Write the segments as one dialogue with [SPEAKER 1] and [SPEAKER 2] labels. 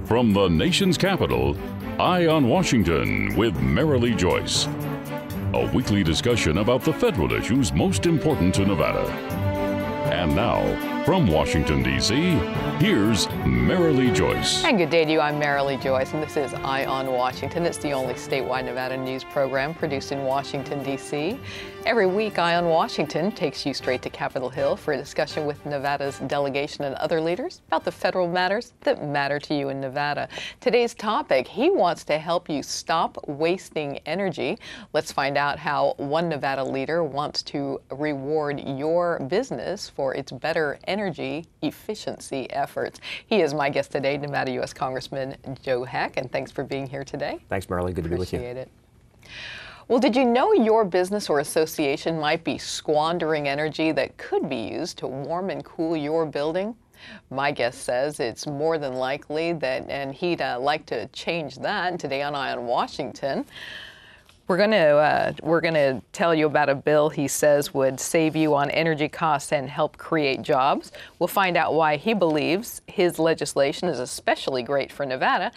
[SPEAKER 1] From the nation's capital, Eye on Washington with Marilee Joyce. A weekly discussion about the federal issues most important to Nevada. And now, from Washington, D.C., here's Marilee Joyce.
[SPEAKER 2] And good day to you. I'm Marilee Joyce, and this is Eye on Washington. It's the only statewide Nevada news program produced in Washington, D.C. Every week, Eye on Washington takes you straight to Capitol Hill for a discussion with Nevada's delegation and other leaders about the federal matters that matter to you in Nevada. Today's topic, he wants to help you stop wasting energy. Let's find out how one Nevada leader wants to reward your business for its better energy efficiency efforts. He is my guest today, Nevada U.S. Congressman Joe Heck, and thanks for being here today.
[SPEAKER 3] Thanks, Marilee. Good to be with you.
[SPEAKER 2] Appreciate it. Well, did you know your business or association might be squandering energy that could be used to warm and cool your building? My guest says it's more than likely that, and he'd like to change that. And today on Eye on Washington, we're going to tell you about a bill he says would save you on energy costs and help create jobs. We'll find out why he believes his legislation is especially great for Nevada.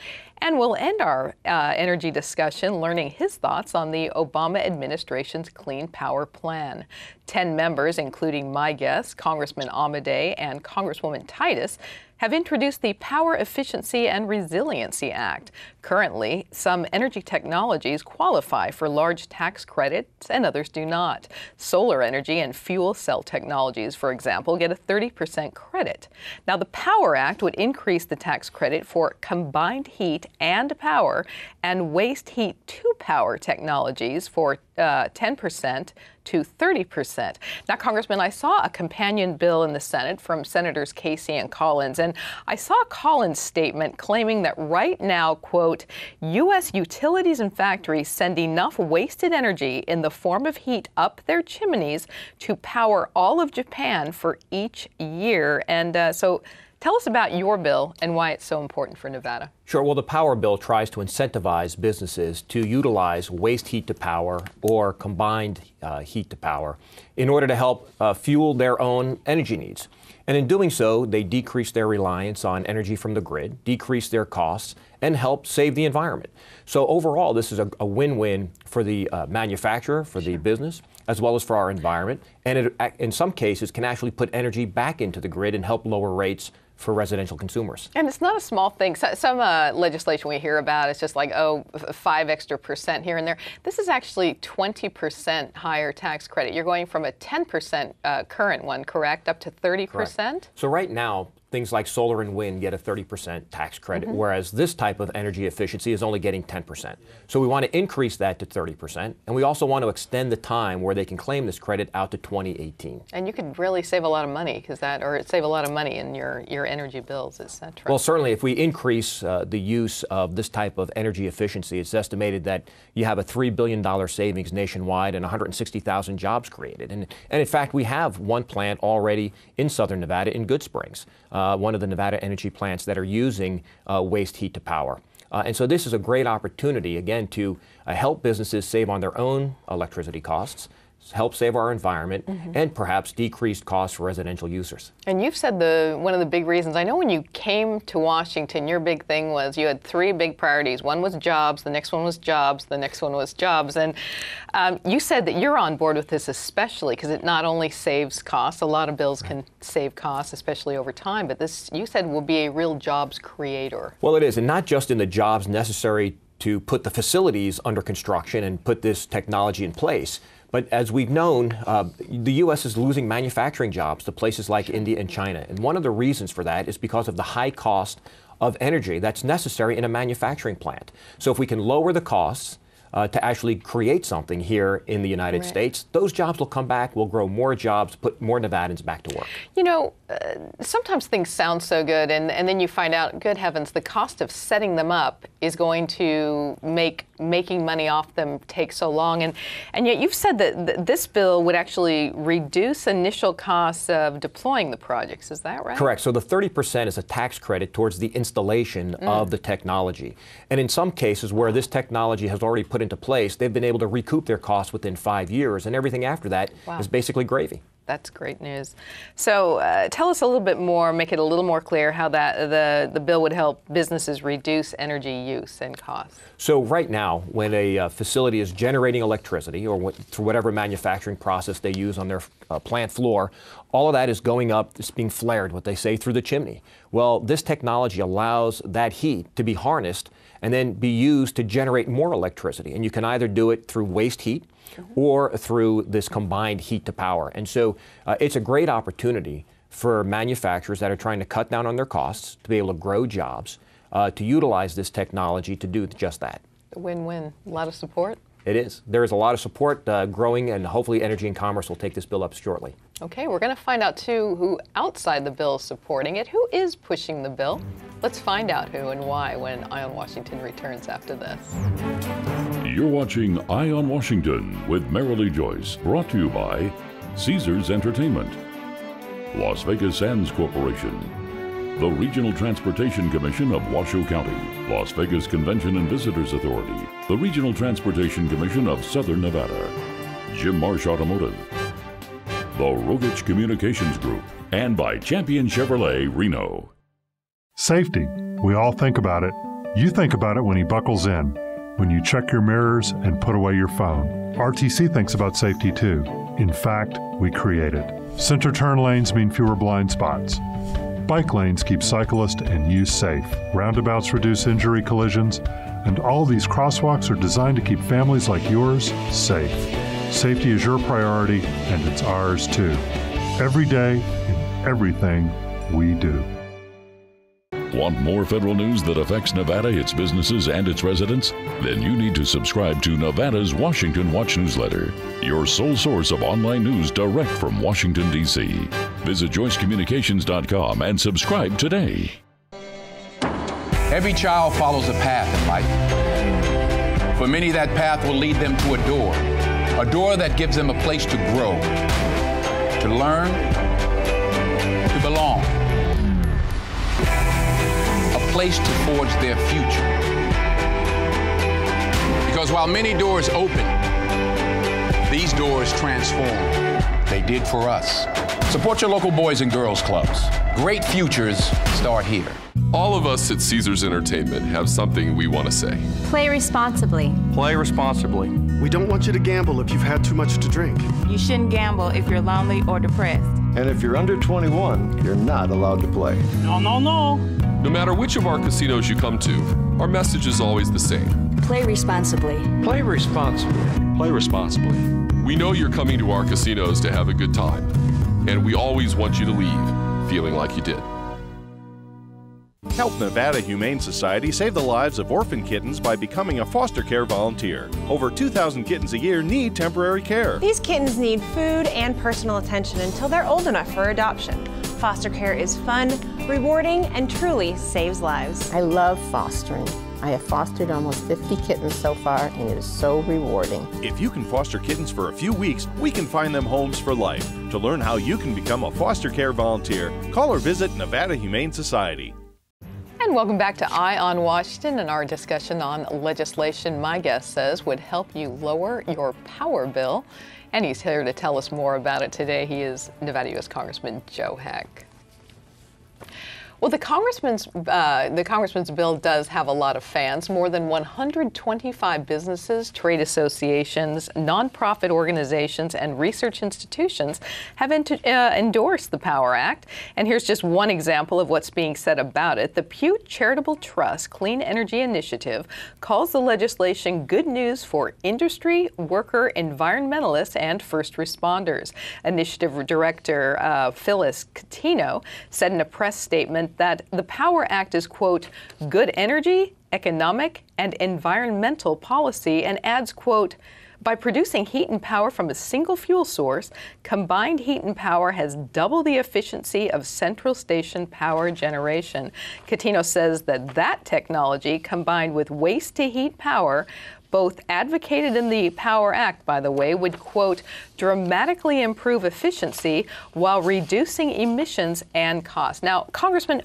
[SPEAKER 2] And we'll end our energy discussion learning his thoughts on the Obama administration's Clean Power Plan. 10 members, including my guest, Congressman Amodei and Congresswoman Titus, have introduced the Power Efficiency and Resiliency Act. Currently, some energy technologies qualify for large tax credits and others do not. Solar energy and fuel cell technologies, for example, get a 30% credit. Now, the Power Act would increase the tax credit for combined heat and power and waste heat to power technologies for 10% to 30%. Now, Congressman, I saw a companion bill in the Senate from Senators Casey and Collins, and I saw Collins' statement claiming that right now, quote, U.S. utilities and factories send enough wasted energy in the form of heat up their chimneys to power all of Japan for each year. And so tell us about your bill and why it's so important for Nevada.
[SPEAKER 3] Sure. Well, the Power Bill tries to incentivize businesses to utilize waste heat to power or combined heat to power in order to help fuel their own energy needs. And in doing so, they decrease their reliance on energy from the grid, decrease their costs, and help save the environment. So overall, this is a win-win for the manufacturer, for the business, as well as for our environment. And it, in some cases, can actually put energy back into the grid and help lower rates for residential consumers. And
[SPEAKER 2] it's not a small thing. Some legislation we hear about is just like, oh, 5 extra percent here and there. This is actually 20% higher tax credit. You're going from a 10% current one, correct, up to 30%?
[SPEAKER 3] Correct. So right now, things like solar and wind get a 30% tax credit, whereas this type of energy efficiency is only getting 10%. So we want to increase that to 30%, and we also want to extend the time where they can claim this credit out to 2018.
[SPEAKER 2] And you could really save a lot of money, or save a lot of money in your energy bills, et cetera.
[SPEAKER 3] Well, certainly, if we increase the use of this type of energy efficiency, it's estimated that you have a $3 billion savings nationwide and 160,000 jobs created. And in fact, we have one plant already in southern Nevada in Good Springs. One of the Nevada energy plants that are using waste heat to power. And so this is a great opportunity, again, to help businesses save on their own electricity costs, help save our environment, and perhaps decrease costs for residential users.
[SPEAKER 2] And you've said one of the big reasons, I know when you came to Washington, your big thing was you had 3 big priorities. One was jobs, the next one was jobs, the next one was jobs. And you said that you're on board with this especially because it not only saves costs, a lot of bills can save costs, especially over time, but this, you said, will be a real jobs creator.
[SPEAKER 3] Well, it is, and not just in the jobs necessary to put the facilities under construction and put this technology in place. But as we've known, the U.S. is losing manufacturing jobs to places like India and China. And one of the reasons for that is because of the high cost of energy that's necessary in a manufacturing plant. So if we can lower the costs to actually create something here in the United States, those jobs will come back, we'll grow more jobs, put more Nevadans back to work.
[SPEAKER 2] You know, sometimes things sound so good, and then you find out, good heavens, the cost of setting them up is going to making money off them take so long. And yet you've said that this bill would actually reduce initial costs of deploying the projects. Is that right?
[SPEAKER 3] Correct. So the 30% is a tax credit towards the installation of the technology. And in some cases where this technology has already put into place, they've been able to recoup their costs within 5 years, and everything after that is basically gravy.
[SPEAKER 2] That's great news. So tell us a little bit more, make it a little more clear how that the bill would help businesses reduce energy use and costs.
[SPEAKER 3] So right now, when a facility is generating electricity or through whatever manufacturing process they use on their plant floor, all of that is going up, it's being flared, what they say, through the chimney. Well, this technology allows that heat to be harnessed and then be used to generate more electricity. And you can either do it through waste heat or through this combined heat to power. And so it's a great opportunity for manufacturers that are trying to cut down on their costs, to be able to grow jobs, to utilize this technology to do just that.
[SPEAKER 2] Win-win. A lot of support?
[SPEAKER 3] It is. There is a lot of support growing, and hopefully Energy and Commerce will take this bill up shortly.
[SPEAKER 2] Okay, we're going to find out, too, who outside the bill is supporting it. Who is pushing the bill? Let's find out who and why when Eye on Washington returns after this.
[SPEAKER 1] You're watching Eye on Washington with Marilee Joyce, brought to you by Caesars Entertainment, Las Vegas Sands Corporation, the Regional Transportation Commission of Washoe County, Las Vegas Convention and Visitors Authority, the Regional Transportation Commission of Southern Nevada, Jim Marsh Automotive, the Rogich Communications Group, and by Champion Chevrolet Reno.
[SPEAKER 4] Safety. We all think about it. You think about it when he buckles in, when you check your mirrors and put away your phone. RTC thinks about safety too. In fact, we create it. Center turn lanes mean fewer blind spots. Bike lanes keep cyclists and you safe. Roundabouts reduce injury collisions, and all these crosswalks are designed to keep families like yours safe. Safety is your priority, and it's ours too. Every day, in everything we do.
[SPEAKER 1] Want more federal news that affects Nevada, its businesses, and its residents? Then you need to subscribe to Nevada's Washington Watch newsletter, your sole source of online news direct from Washington, D.C. Visit joycecommunications.com and subscribe today.
[SPEAKER 5] Every child follows a path in life. For many, that path will lead them to a door that gives them a place to grow, to learn, to belong. A place to forge their future. Because while many doors open, these doors transform. They did for us. Support your local boys and girls clubs. Great futures start here.
[SPEAKER 6] All of us at Caesars Entertainment have something we want to say.
[SPEAKER 7] Play responsibly.
[SPEAKER 8] Play responsibly.
[SPEAKER 9] We don't want you to gamble if you've had too much to drink.
[SPEAKER 10] You shouldn't gamble if you're lonely or depressed.
[SPEAKER 11] And if you're under 21, you're not allowed to play.
[SPEAKER 10] No, no, no.
[SPEAKER 6] No matter which of our casinos you come to, our message is always the same.
[SPEAKER 7] Play responsibly.
[SPEAKER 8] Play responsibly.
[SPEAKER 6] Play responsibly. We know you're coming to our casinos to have a good time, and we always want you to leave feeling like you did.
[SPEAKER 12] Help Nevada Humane Society save the lives of orphan kittens by becoming a foster care volunteer. Over 2,000 kittens a year need temporary care.
[SPEAKER 13] These kittens need food and personal attention until they're old enough for adoption. Foster care is fun, rewarding, and truly saves lives.
[SPEAKER 14] I love fostering. I have fostered almost 50 kittens so far, and it is so rewarding.
[SPEAKER 12] If you can foster kittens for a few weeks, we can find them homes for life. To learn how you can become a foster care volunteer, call or visit Nevada Humane Society.
[SPEAKER 2] And welcome back to Eye on Washington and our discussion on legislation my guest says would help you lower your power bill. And he's here to tell us more about it today. He is Nevada U.S. Congressman Joe Heck. Well, the congressman's bill does have a lot of fans. More than 125 businesses, trade associations, nonprofit organizations, and research institutions have endorsed the Power Act. And here's just one example of what's being said about it. The Pew Charitable Trust Clean Energy Initiative calls the legislation good news for industry, worker, environmentalists, and first responders. Initiative Director Phyllis Catino said in a press statement that the Power Act is, quote, good energy, economic, and environmental policy, and adds, quote, by producing heat and power from a single fuel source, combined heat and power has double the efficiency of central station power generation. Catino says that technology, combined with waste-to-heat power, both advocated in the Power Act, by the way, would, quote, dramatically improve efficiency while reducing emissions and costs. Now, Congressman,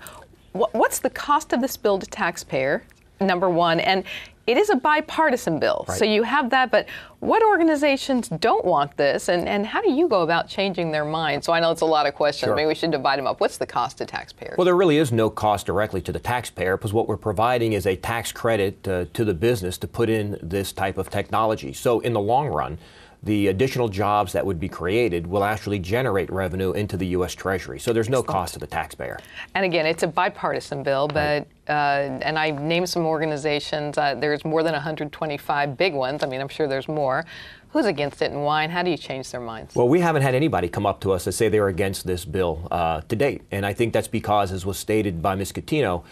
[SPEAKER 2] what's the cost of this bill to taxpayer, number one? And it is a bipartisan bill,
[SPEAKER 3] Right.
[SPEAKER 2] so you have that, but what organizations don't want this, and how do you go about changing their minds? So I know it's a lot of questions.
[SPEAKER 3] Sure.
[SPEAKER 2] Maybe we should divide them up. What's the cost to taxpayers?
[SPEAKER 3] Well, there really is no cost directly to the taxpayer because what we're providing is a tax credit to the business to put in this type of technology. So in the long run, the additional jobs that would be created will actually generate revenue into the U.S. Treasury. So there's no cost to the taxpayer.
[SPEAKER 2] And again, it's a bipartisan bill, but and I named some organizations. There's more than 125 big ones. I mean, I'm sure there's more. Who's against it and why, and how do you change their minds?
[SPEAKER 3] Well, we haven't had anybody come up to us and say they're against this bill to date. And I think that's because, as was stated by Ms. Catino,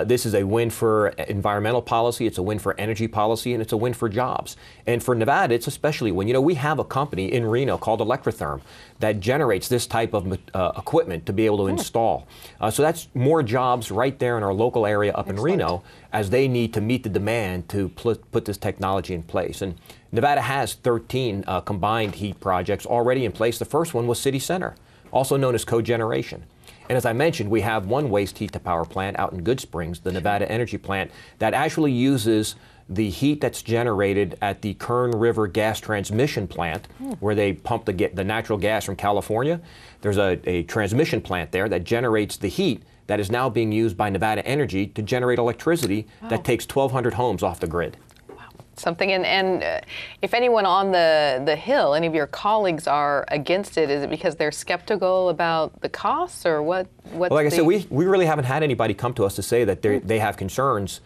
[SPEAKER 3] this is a win for environmental policy, it's a win for energy policy, and it's a win for jobs. And for Nevada, it's especially a win. You know, we have a company in Reno called Electrotherm that generates this type of equipment to be able to install. So that's more jobs right there in our local area up in Reno as they need to meet the demand to put this technology in place. And Nevada has 13 combined heat projects already in place. The first one was City Center, also known as cogeneration. And as I mentioned, we have one waste heat to power plant out in Good Springs, the Nevada Energy Plant, that actually uses the heat that's generated at the Kern River Gas Transmission Plant, where they pump the natural gas from California. There's a transmission plant there that generates the heat that is now being used by Nevada Energy to generate electricity that takes 1,200 homes off the grid.
[SPEAKER 2] Something, and if anyone on the Hill, any of your colleagues are against it, is it because they're skeptical about the costs, or what?
[SPEAKER 3] Well, like I said, we really haven't had anybody come to us to say that they have concerns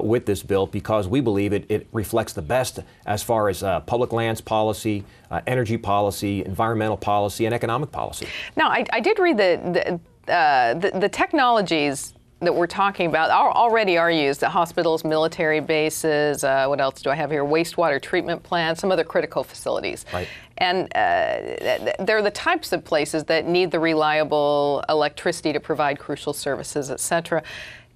[SPEAKER 3] with this bill, because we believe it reflects the best as far as public lands policy, energy policy, environmental policy, and economic policy.
[SPEAKER 2] Now, I did read the technologies that we're talking about already are used at hospitals, military bases, what else do I have here? Wastewater treatment plants, some other critical facilities.
[SPEAKER 3] Right.
[SPEAKER 2] And they're the types of places that need the reliable electricity to provide crucial services, et cetera,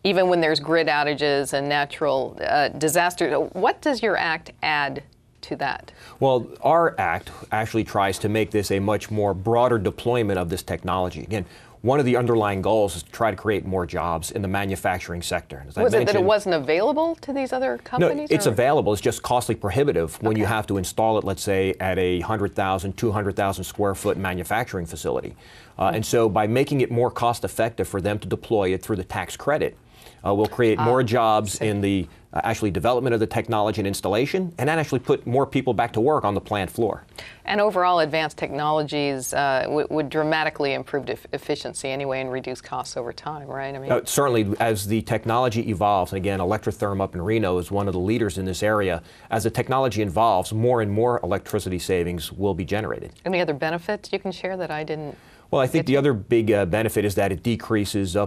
[SPEAKER 2] even when there's grid outages and natural disasters. What does your act add to that?
[SPEAKER 3] Well, our act actually tries to make this a much more broader deployment of this technology. Again, one of the underlying goals is to try to create more jobs in the manufacturing sector.
[SPEAKER 2] Was it that it wasn't available to these other companies?
[SPEAKER 3] No, it's available. It's just costly prohibitive when you have to install it, let's say, at a 100,000, 200,000 square foot manufacturing facility. And so by making it more cost effective for them to deploy it through the tax credit, we'll create more jobs in the actually development of the technology and installation, and then actually put more people back to work on the plant floor.
[SPEAKER 2] And overall, advanced technologies would dramatically improve efficiency anyway and reduce costs over time, right? I mean,
[SPEAKER 3] certainly, as the technology evolves, and again, Electrotherm up in Reno is one of the leaders in this area. As the technology evolves, more and more electricity savings will be generated.
[SPEAKER 2] Any other benefits you can share that I didn't?
[SPEAKER 3] Well, I think the other big benefit is that it decreases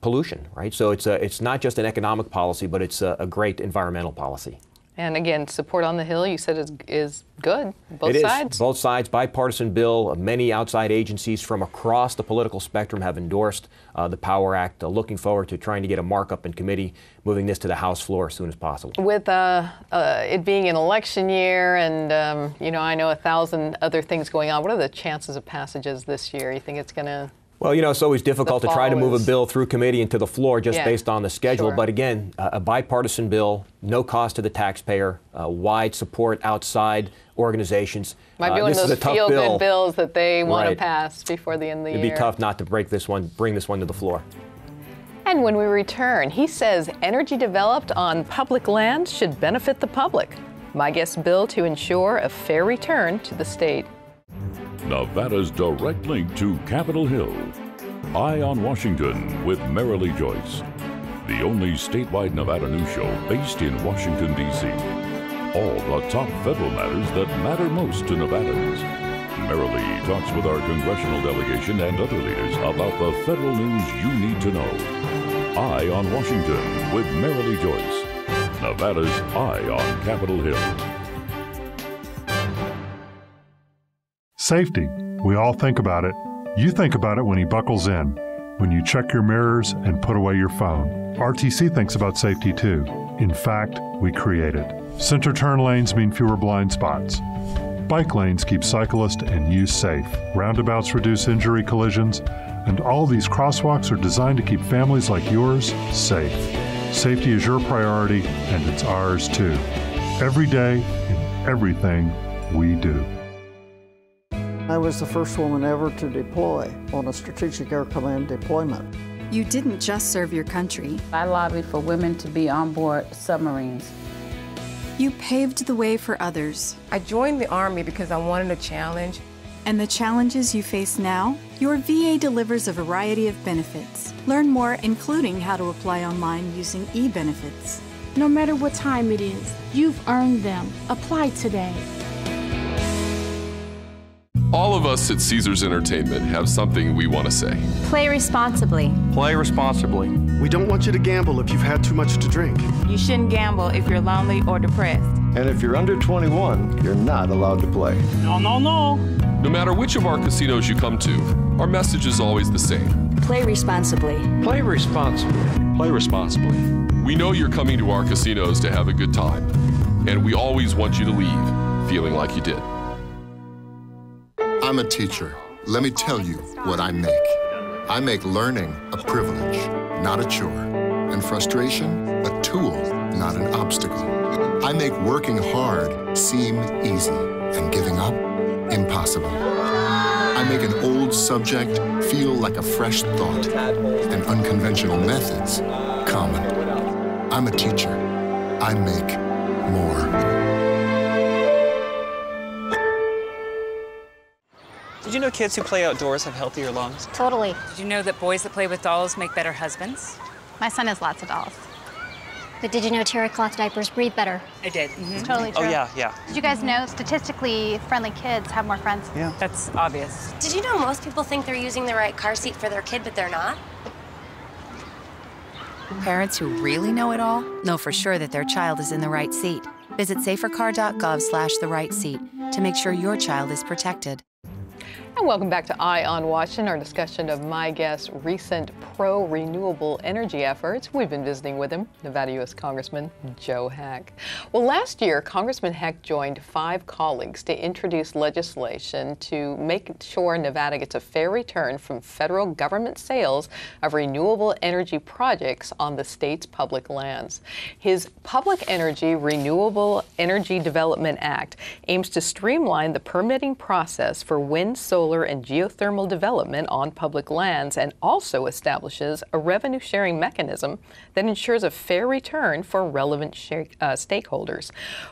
[SPEAKER 3] pollution, right? So it's not just an economic policy, but it's a great environmental policy.
[SPEAKER 2] And again, support on the Hill, you said is good, both sides?
[SPEAKER 3] It is, both sides, bipartisan bill. Many outside agencies from across the political spectrum have endorsed the Power Act. Looking forward to trying to get a markup in committee, moving this to the House floor as soon as possible.
[SPEAKER 2] With it being an election year and, you know, I know 1,000 other things going on, what are the chances of passages this year? You think it's going to...
[SPEAKER 3] Well, you know, it's always difficult to try to move a bill through committee and to the floor just based on the schedule.
[SPEAKER 2] Sure.
[SPEAKER 3] But again, a bipartisan bill, no cost to the taxpayer, wide support outside organizations.
[SPEAKER 2] Might be one of those feel-good bills that they want to pass before the end of the year.
[SPEAKER 3] It'd be tough not to bring this one to the floor.
[SPEAKER 2] And when we return, he says energy developed on public lands should benefit the public. My guest bill to ensure a fair return to the state.
[SPEAKER 1] Nevada's direct link to Capitol Hill. Eye on Washington with Marilee Joyce. The only statewide Nevada news show based in Washington, D.C. All the top federal matters that matter most to Nevadans. Marilee talks with our congressional delegation and other leaders about the federal news you need to know. Eye on Washington with Marilee Joyce. Nevada's Eye on Capitol Hill.
[SPEAKER 4] Safety. We all think about it. You think about it when he buckles in, when you check your mirrors and put away your phone. RTC thinks about safety too. In fact, we create it. Center turn lanes mean fewer blind spots. Bike lanes keep cyclists and you safe. Roundabouts reduce injury collisions. And all these crosswalks are designed to keep families like yours safe. Safety is your priority, and it's ours too. Every day, in everything we do.
[SPEAKER 15] I was the first woman ever to deploy on a Strategic Air Command deployment.
[SPEAKER 16] You didn't just serve your country.
[SPEAKER 17] I lobbied for women to be on board submarines.
[SPEAKER 16] You paved the way for others.
[SPEAKER 18] I joined the Army because I wanted a challenge.
[SPEAKER 16] And the challenges you face now? Your VA delivers a variety of benefits. Learn more, including how to apply online using e-benefits.
[SPEAKER 19] No matter what time it is, you've earned them. Apply today.
[SPEAKER 6] All of us at Caesars Entertainment have something we want to say.
[SPEAKER 7] Play responsibly.
[SPEAKER 8] Play responsibly.
[SPEAKER 9] We don't want you to gamble if you've had too much to drink.
[SPEAKER 10] You shouldn't gamble if you're lonely or depressed.
[SPEAKER 11] And if you're under 21, you're not allowed to play.
[SPEAKER 10] No, no, no.
[SPEAKER 6] No matter which of our casinos you come to, our message is always the same.
[SPEAKER 7] Play responsibly.
[SPEAKER 8] Play responsibly.
[SPEAKER 12] Play responsibly.
[SPEAKER 6] We know you're coming to our casinos to have a good time, and we always want you to leave feeling like you did.
[SPEAKER 20] I'm a teacher. Let me tell you what I make. I make learning a privilege, not a chore, and frustration a tool, not an obstacle. I make working hard seem easy and giving up impossible. I make an old subject feel like a fresh thought and unconventional methods common. I'm a teacher. I make more.
[SPEAKER 21] Did you know kids who play outdoors have healthier lungs?
[SPEAKER 22] Totally.
[SPEAKER 23] Did you know that boys that play with dolls make better husbands?
[SPEAKER 22] My son has lots of dolls. But did you know terry cloth diapers breathe better?
[SPEAKER 23] I did.
[SPEAKER 22] It's totally true.
[SPEAKER 8] Oh, yeah.
[SPEAKER 22] Did you guys know statistically friendly kids have more friends?
[SPEAKER 8] Yeah.
[SPEAKER 23] That's obvious.
[SPEAKER 22] Did you know most people think they're using the right car seat for their kid, but they're not?
[SPEAKER 24] Parents who really know it all know for sure that their child is in the right seat. Visit safercar.gov/the-right-seat to make sure your child is protected.
[SPEAKER 2] And welcome back to Eye on Washington, our discussion of my guest's recent pro-renewable energy efforts. We've been visiting with him, Nevada U.S. Congressman Joe Heck. Well, last year, Congressman Heck joined 5 colleagues to introduce legislation to make sure Nevada gets a fair return from federal government sales of renewable energy projects on the state's public lands. His Public Energy Renewable Energy Development Act aims to streamline the permitting process for wind, solar, and geothermal development on public lands, and also establishes a revenue-sharing mechanism that ensures a fair return for relevant stakeholders.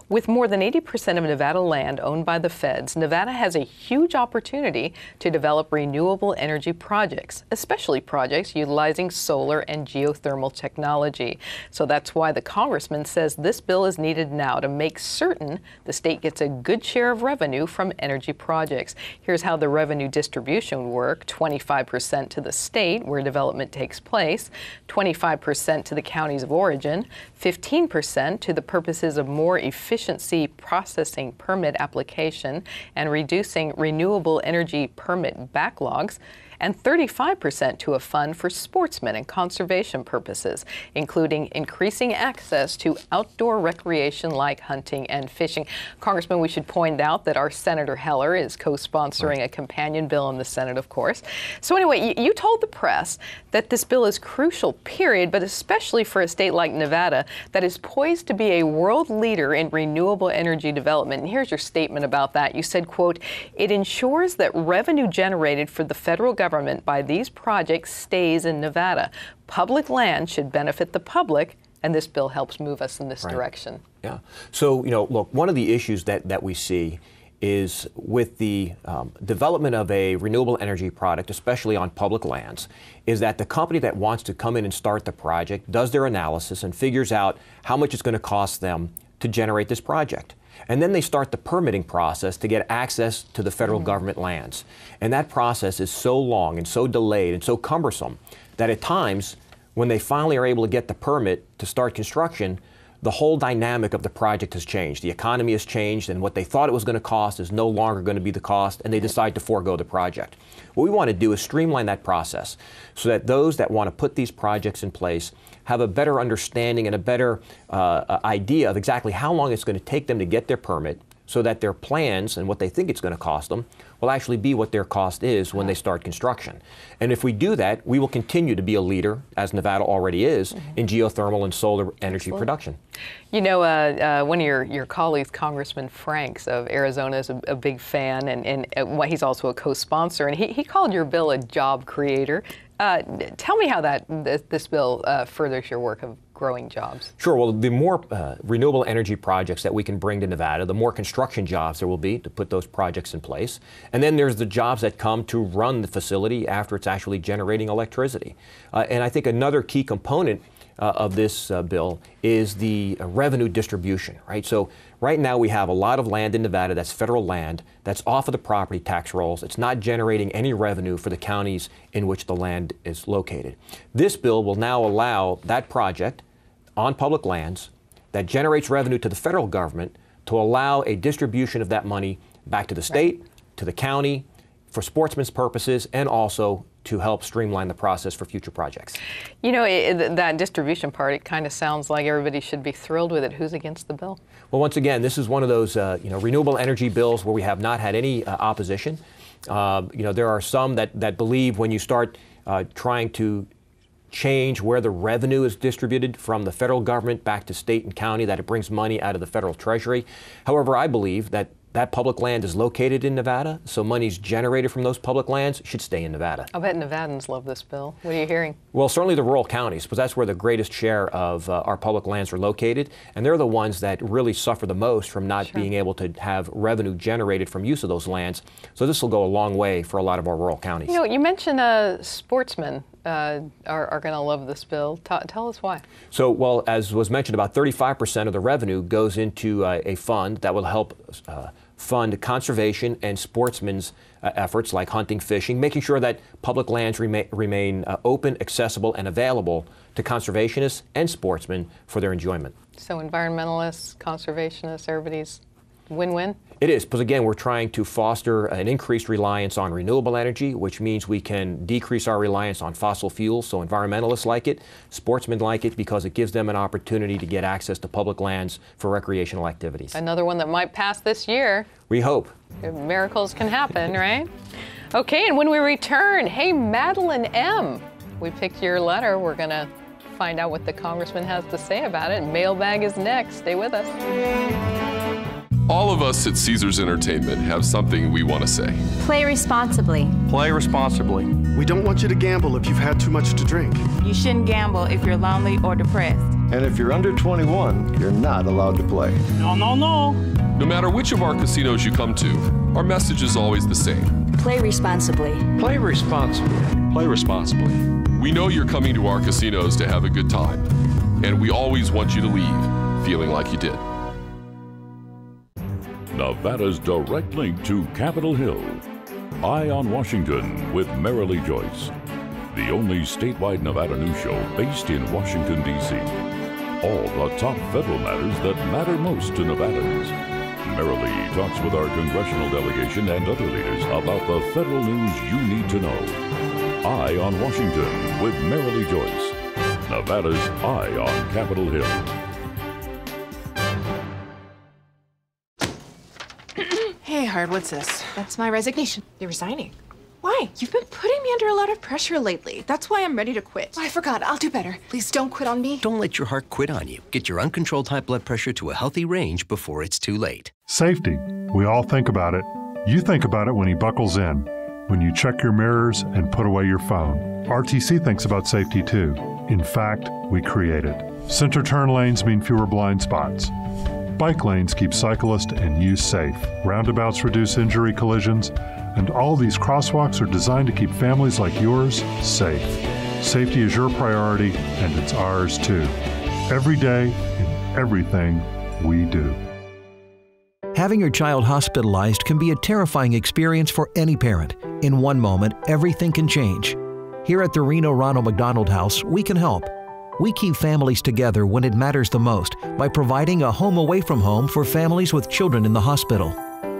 [SPEAKER 2] With more than 80% of Nevada land owned by the feds, Nevada has a huge opportunity to develop renewable energy projects, especially projects utilizing solar and geothermal technology. So that's why the congressman says this bill is needed now to make certain the state gets a good share of revenue from energy projects. Here's how the revenue distribution would work: 25% to the state where development takes place, 25% to the counties of origin, 15% to the purposes of more efficiency processing permit application and reducing renewable energy permit backlogs, and 35% to a fund for sportsmen and conservation purposes, including increasing access to outdoor recreation like hunting and fishing. Congressman, we should point out that our Senator Heller is co-sponsoring a companion bill in the Senate, of course. So anyway, you told the press that this bill is crucial, period, but especially for a state like Nevada that is poised to be a world leader in renewable energy development. And here's your statement about that. You said, quote, "It ensures that revenue generated for the federal government by these projects stays in Nevada. Public land should benefit the public, and this bill helps move us in this direction."
[SPEAKER 3] Yeah. So, look, one of the issues that we see is with the development of a renewable energy product, especially on public lands, is that the company that wants to come in and start the project does their analysis and figures out how much it's going to cost them to generate this project. And then they start the permitting process to get access to the federal government lands. And that process is so long and so delayed and so cumbersome that at times, when they finally are able to get the permit to start construction, the whole dynamic of the project has changed. The economy has changed, and what they thought it was going to cost is no longer going to be the cost, and they decide to forego the project. What we want to do is streamline that process so that those that want to put these projects in place have a better understanding and a better idea of exactly how long it's going to take them to get their permit, so that their plans and what they think it's going to cost them will actually be what their cost is when they start construction. And if we do that, we will continue to be a leader, as Nevada already is, in geothermal and solar energy production.
[SPEAKER 2] You know, one of your colleagues, Congressman Franks of Arizona, is a big fan, and he's also a co-sponsor, and he called your bill a job creator. Tell me how this bill furthers your work of growing jobs.
[SPEAKER 3] Sure. Well, the more renewable energy projects that we can bring to Nevada, the more construction jobs there will be to put those projects in place. And then there's the jobs that come to run the facility after it's actually generating electricity. And I think another key component of this bill is the revenue distribution, right? So right now we have a lot of land in Nevada that's federal land that's off of the property tax rolls. It's not generating any revenue for the counties in which the land is located. This bill will now allow that project on public lands that generates revenue to the federal government to allow a distribution of that money back to the state, to the county, for sportsmen's purposes, and also to help streamline the process for future projects.
[SPEAKER 2] You know, that distribution part, it kind of sounds like everybody should be thrilled with it. Who's against the bill?
[SPEAKER 3] Well, once again, this is one of those renewable energy bills where we have not had any opposition. There are some that believe when you start trying to change where the revenue is distributed from the federal government back to state and county, that it brings money out of the federal treasury. However, I believe that public land is located in Nevada, so monies generated from those public lands should stay in Nevada.
[SPEAKER 2] I bet Nevadans love this bill. What are you hearing?
[SPEAKER 3] Well, certainly the rural counties, because that's where the greatest share of our public lands are located, and they're the ones that really suffer the most from not being able to have revenue generated from use of those lands. So this will go a long way for a lot of our rural counties.
[SPEAKER 2] You know, you mentioned sportsmen are going to love this bill. Tell us why.
[SPEAKER 3] So, well, as was mentioned, about 35% of the revenue goes into a fund that will help fund conservation and sportsmen's efforts like hunting, fishing, making sure that public lands remain open, accessible, and available to conservationists and sportsmen for their enjoyment.
[SPEAKER 2] So environmentalists, conservationists, everybody's win-win?
[SPEAKER 3] It is, because again, we're trying to foster an increased reliance on renewable energy, which means we can decrease our reliance on fossil fuels. So environmentalists like it, sportsmen like it, because it gives them an opportunity to get access to public lands for recreational activities.
[SPEAKER 2] Another one that might pass this year.
[SPEAKER 3] We hope.
[SPEAKER 2] Miracles can happen, right? Okay, and when we return, hey, Madeline M., we picked your letter. We're going to find out what the congressman has to say about it. Mailbag is next. Stay with us.
[SPEAKER 6] All of us at Caesars Entertainment have something we want to say.
[SPEAKER 7] Play responsibly.
[SPEAKER 8] Play responsibly.
[SPEAKER 9] We don't want you to gamble if you've had too much to drink.
[SPEAKER 10] You shouldn't gamble if you're lonely or depressed.
[SPEAKER 11] And if you're under 21, you're not allowed to play.
[SPEAKER 10] No, no, no.
[SPEAKER 6] No matter which of our casinos you come to, our message is always the same.
[SPEAKER 7] Play responsibly.
[SPEAKER 8] Play responsibly.
[SPEAKER 6] Play responsibly. We know you're coming to our casinos to have a good time, and we always want you to leave feeling like you did.
[SPEAKER 1] Nevada's direct link to Capitol Hill. Eye on Washington with Marilee Joyce. The only statewide Nevada news show based in Washington, D.C. All the top federal matters that matter most to Nevadans. Marilee talks with our congressional delegation and other leaders about the federal news you need to know. Eye on Washington with Marilee Joyce. Nevada's Eye on Capitol Hill.
[SPEAKER 5] Hey, Hard, what's this? That's my resignation. You're resigning. Why? You've been putting me under a lot of pressure lately. That's why I'm ready to quit. Oh, I forgot. I'll do better. Please don't quit on me.
[SPEAKER 13] Don't let your heart quit on you. Get your uncontrolled high blood pressure to a healthy range before it's too late.
[SPEAKER 4] Safety. We all think about it. You think about it when he buckles in, when you check your mirrors and put away your phone. RTC thinks about safety too. In fact, we create it. Center turn lanes mean fewer blind spots. Bike lanes keep cyclists and you safe. Roundabouts reduce injury collisions. And all these crosswalks are designed to keep families like yours safe. Safety is your priority, and it's ours too. Every day, in everything we do.
[SPEAKER 14] Having your child hospitalized can be a terrifying experience for any parent. In one moment, everything can change. Here at the Reno Ronald McDonald House, we can help. We keep families together when it matters the most by providing a home away from home for families with children in the hospital.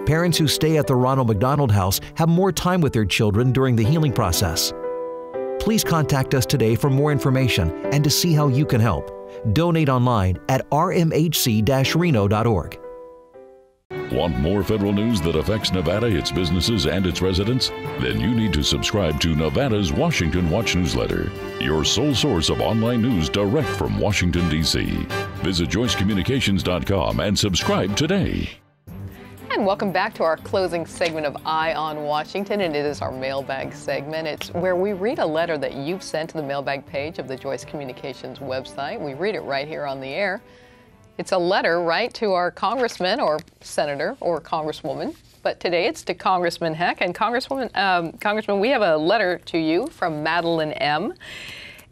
[SPEAKER 14] Parents who stay at the Ronald McDonald House have more time with their children during the healing process. Please contact us today for more information and to see how you can help. Donate online at rmhc-reno.org.
[SPEAKER 1] Want more federal news that affects Nevada, its businesses, and its residents? Then you need to subscribe to Nevada's Washington Watch newsletter, your sole source of online news direct from Washington, D.C. Visit joycecommunications.com and subscribe today.
[SPEAKER 2] And welcome back to our closing segment of Eye on Washington, and it is our mailbag segment. It's where we read a letter that you've sent to the mailbag page of the Joyce Communications website. We read it right here on the air. It's a letter, right, to our congressman or senator or congresswoman, but today it's to Congressman Heck. And Congressman, we have a letter to you from Madeline M.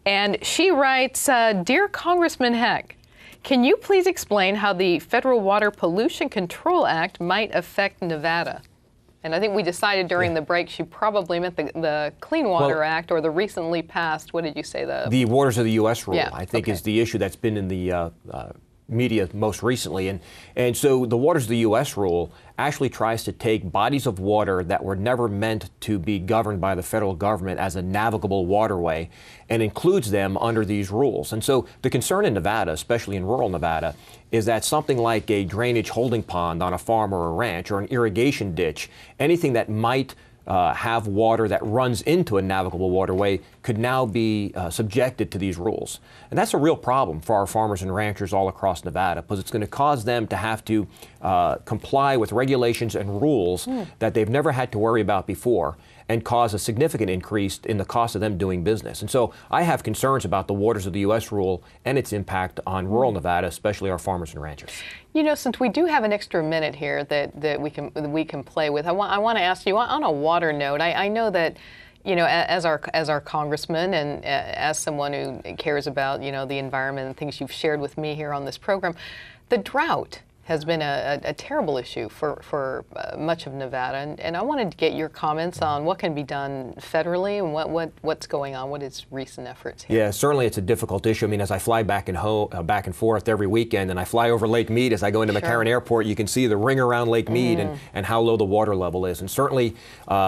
[SPEAKER 2] And she writes, Dear Congressman Heck, can you please explain how the Federal Water Pollution Control Act might affect Nevada? And I think we decided during the break she probably meant the Clean Water Act or the recently passed, what did you say? The
[SPEAKER 3] Waters of the U.S. rule,
[SPEAKER 2] yeah,
[SPEAKER 3] I think, is the issue that's been in the media most recently. And so the Waters of the U.S. rule actually tries to take bodies of water that were never meant to be governed by the federal government as a navigable waterway and includes them under these rules. And so the concern in Nevada, especially in rural Nevada, is that something like a drainage holding pond on a farm or a ranch or an irrigation ditch, anything that might have water that runs into a navigable waterway could now be subjected to these rules. And that's a real problem for our farmers and ranchers all across Nevada, because it's going to cause them to have to comply with regulations and rules that they've never had to worry about before, and cause a significant increase in the cost of them doing business. And so I have concerns about the Waters of the U.S. rule and its impact on rural Nevada, especially our farmers and ranchers.
[SPEAKER 2] You know, since we do have an extra minute here that we can play with, I want to ask you on a water note. I know that, you know, as our congressman and as someone who cares about, you know, the environment and things you've shared with me here on this program, the drought has been a terrible issue for much of Nevada, and I wanted to get your comments on what can be done federally and what's going on, what is recent efforts here.
[SPEAKER 3] Yeah, certainly it's a difficult issue. I mean, as I fly back and forth every weekend, and I fly over Lake Mead as I go into McCarran Airport, you can see the ring around Lake Mead and how low the water level is. And certainly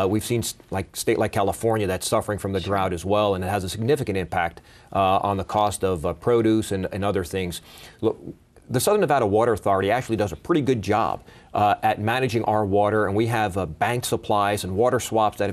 [SPEAKER 3] we've seen state like California that's suffering from the drought as well, and it has a significant impact on the cost of produce and other things. Look, the Southern Nevada Water Authority actually does a pretty good job at managing our water, and we have bank supplies and water swaps that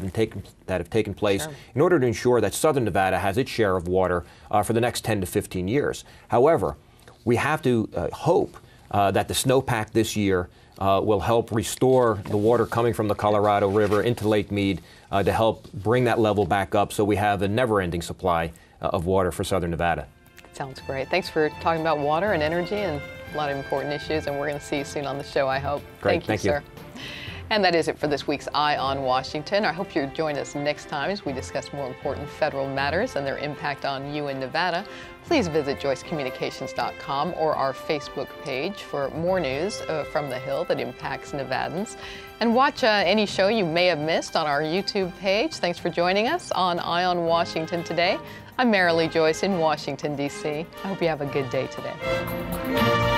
[SPEAKER 3] have taken place in order to ensure that Southern Nevada has its share of water for the next 10 to 15 years. However, we have to hope that the snowpack this year will help restore the water coming from the Colorado River into Lake Mead to help bring that level back up so we have a never-ending supply of water for Southern Nevada.
[SPEAKER 2] Sounds great. Thanks for talking about water and energy and a lot of important issues, and we're going to see you soon on the show, I hope.
[SPEAKER 3] Great.
[SPEAKER 2] Thank you, sir. And that is it for this week's Eye on Washington. I hope you'll join us next time as we discuss more important federal matters and their impact on you in Nevada. Please visit joycecommunications.com or our Facebook page for more news from the Hill that impacts Nevadans. And watch any show you may have missed on our YouTube page. Thanks for joining us on Eye on Washington today. I'm Marilee Joyce in Washington, D.C. I hope you have a good day today.